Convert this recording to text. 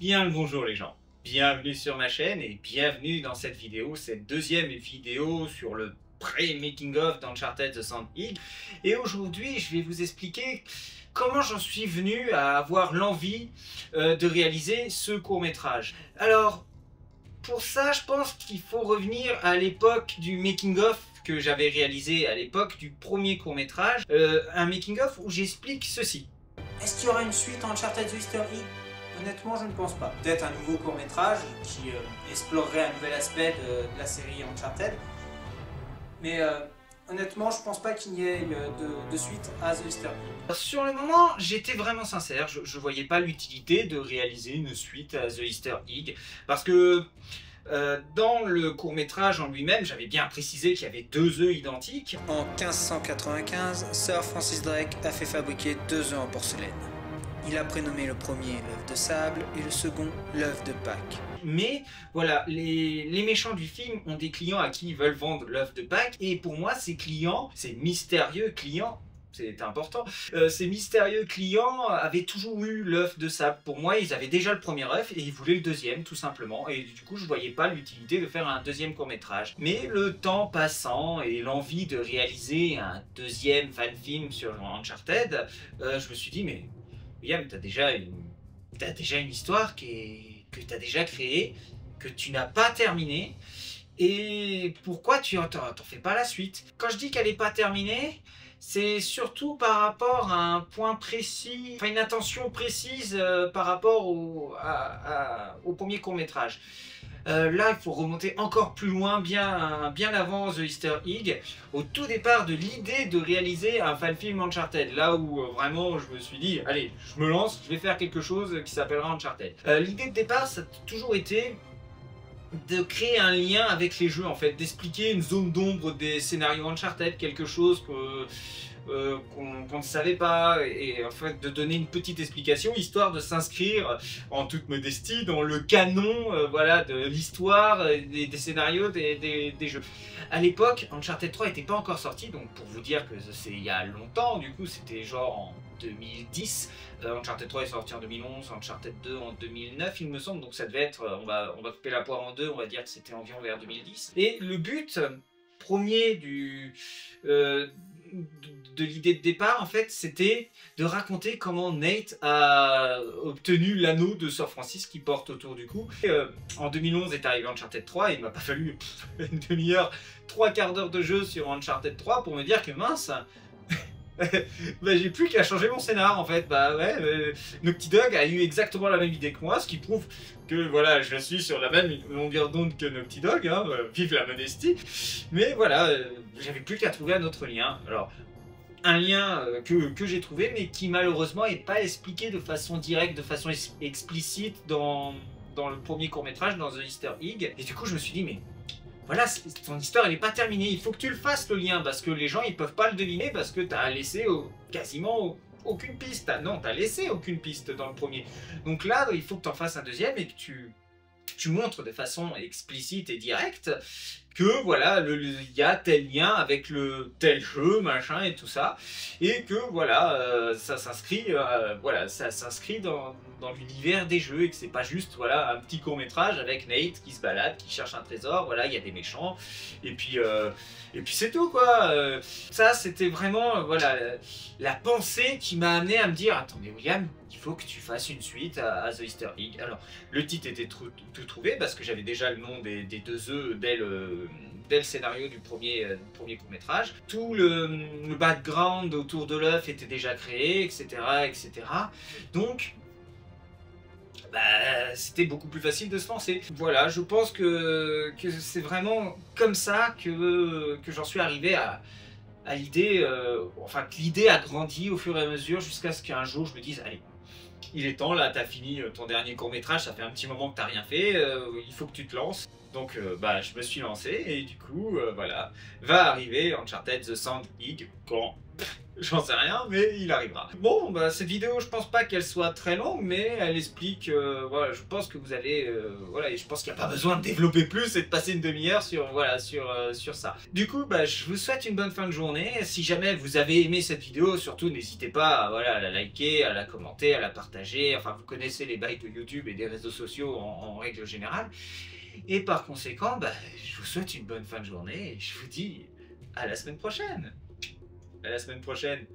Bien le bonjour les gens, bienvenue sur ma chaîne et bienvenue dans cette vidéo, cette deuxième vidéo sur le pré-making of d'Uncharted The Sound League. Et aujourd'hui je vais vous expliquer comment j'en suis venu à avoir l'envie de réaliser ce court-métrage. Alors pour ça je pense qu'il faut revenir à l'époque du making of que j'avais réalisé à l'époque du premier court-métrage, un making of où j'explique ceci. Est-ce qu'il y aura une suite à Uncharted The Easter Egg? Honnêtement, je ne pense pas. Peut-être un nouveau court-métrage qui explorerait un nouvel aspect de la série Uncharted. Mais honnêtement, je ne pense pas qu'il y ait de suite à The Easter Egg. Sur le moment, j'étais vraiment sincère. Je ne voyais pas l'utilité de réaliser une suite à The Easter Egg. Parce que dans le court-métrage en lui-même, j'avais bien précisé qu'il y avait deux œufs identiques. En 1595, Sir Francis Drake a fait fabriquer deux œufs en porcelaine. Il a prénommé le premier l'œuf de sable et le second l'œuf de Pâques. Mais voilà, les méchants du film ont des clients à qui ils veulent vendre l'œuf de Pâques. Et pour moi, ces clients, ces mystérieux clients, c'est important, ces mystérieux clients avaient toujours eu l'œuf de sable. Pour moi, ils avaient déjà le premier œuf et ils voulaient le deuxième, tout simplement. Et du coup, je voyais pas l'utilité de faire un deuxième court-métrage. Mais le temps passant et l'envie de réaliser un deuxième fan-film sur Uncharted, je me suis dit, mais William, t'as déjà une histoire que t'as déjà créée, que tu n'as pas terminée, et pourquoi tu t'en fais pas la suite? Quand je dis qu'elle n'est pas terminée, c'est surtout par rapport à un point précis, enfin une intention précise par rapport au premier court-métrage. Là, il faut remonter encore plus loin, bien avant The Easter Egg, au tout départ de l'idée de réaliser un fan-film Uncharted. Là où vraiment je me suis dit, allez, je me lance, je vais faire quelque chose qui s'appellera Uncharted. L'idée de départ, ça a toujours été de créer un lien avec les jeux, en fait, d'expliquer une zone d'ombre des scénarios Uncharted, quelque chose qu'on ne savait pas, et en fait de donner une petite explication, histoire de s'inscrire en toute modestie dans le canon voilà, de l'histoire, des scénarios des jeux. À l'époque, Uncharted 3 n'était pas encore sorti, donc pour vous dire que c'est il y a longtemps, du coup c'était genre en 2010, Uncharted 3 est sorti en 2011, Uncharted 2 en 2009 il me semble, donc ça devait être, on va couper la poire en deux, on va dire que c'était environ vers 2010. Et le but premier de l'idée de départ, en fait, c'était de raconter comment Nate a obtenu l'anneau de Sir Francis qui porte autour du cou. Et, en 2011 est arrivé Uncharted 3, et il m'a pas fallu une demi-heure, trois quarts d'heure de jeu sur Uncharted 3 pour me dire que mince, bah, j'ai plus qu'à changer mon scénar en fait. Bah ouais, Naughty Dog a eu exactement la même idée que moi, ce qui prouve que voilà, je suis sur la même longueur d'onde que Naughty Dog, hein, vive la modestie. Mais voilà, j'avais plus qu'à trouver un autre lien. Alors, un lien que j'ai trouvé, mais qui malheureusement n'est pas expliqué de façon directe, de façon explicite dans le premier court-métrage, dans The Easter Egg. Et du coup, je me suis dit, mais voilà, ton histoire elle n'est pas terminée, il faut que tu le fasses le lien, parce que les gens ils peuvent pas le deviner, parce que tu as laissé quasiment aucune piste. Non, tu as laissé aucune piste dans le premier. Donc là, il faut que tu en fasses un deuxième et que tu montres de façon explicite et directe que voilà, il y a tel lien avec le tel jeu, machin et tout ça, et que voilà, ça s'inscrit voilà, ça s'inscrit dans l'univers des jeux, et que c'est pas juste voilà un petit court-métrage avec Nate qui se balade, qui cherche un trésor, voilà, il y a des méchants, et puis c'est tout quoi. Ça c'était vraiment voilà la pensée qui m'a amené à me dire, attends mais William, il faut que tu fasses une suite à The Easter Egg. Alors, le titre était tout trouvé parce que j'avais déjà le nom des deux œufs dès le scénario du premier court-métrage. Tout le background autour de l'œuf était déjà créé, etc. etc. Donc, bah, c'était beaucoup plus facile de se lancer. Voilà, je pense que c'est vraiment comme ça que j'en suis arrivé à l'idée, enfin que l'idée a grandi au fur et à mesure jusqu'à ce qu'un jour je me dise, allez, il est temps, là, t'as fini ton dernier court-métrage, ça fait un petit moment que t'as rien fait, il faut que tu te lances. Donc, bah, je me suis lancé, et du coup, voilà, va arriver Uncharted The Sound League quand J'en sais rien, mais il arrivera. Bon, bah cette vidéo, je pense pas qu'elle soit très longue, mais elle explique, voilà, je pense que vous allez, voilà, et je pense qu'il n'y a pas besoin de développer plus et de passer une demi-heure sur, voilà, sur ça. Du coup, bah je vous souhaite une bonne fin de journée. Si jamais vous avez aimé cette vidéo, surtout n'hésitez pas, voilà, à la liker, à la commenter, à la partager. Enfin, vous connaissez les bails de YouTube et des réseaux sociaux en règle générale. Et par conséquent, bah, je vous souhaite une bonne fin de journée et je vous dis à la semaine prochaine. À la semaine prochaine.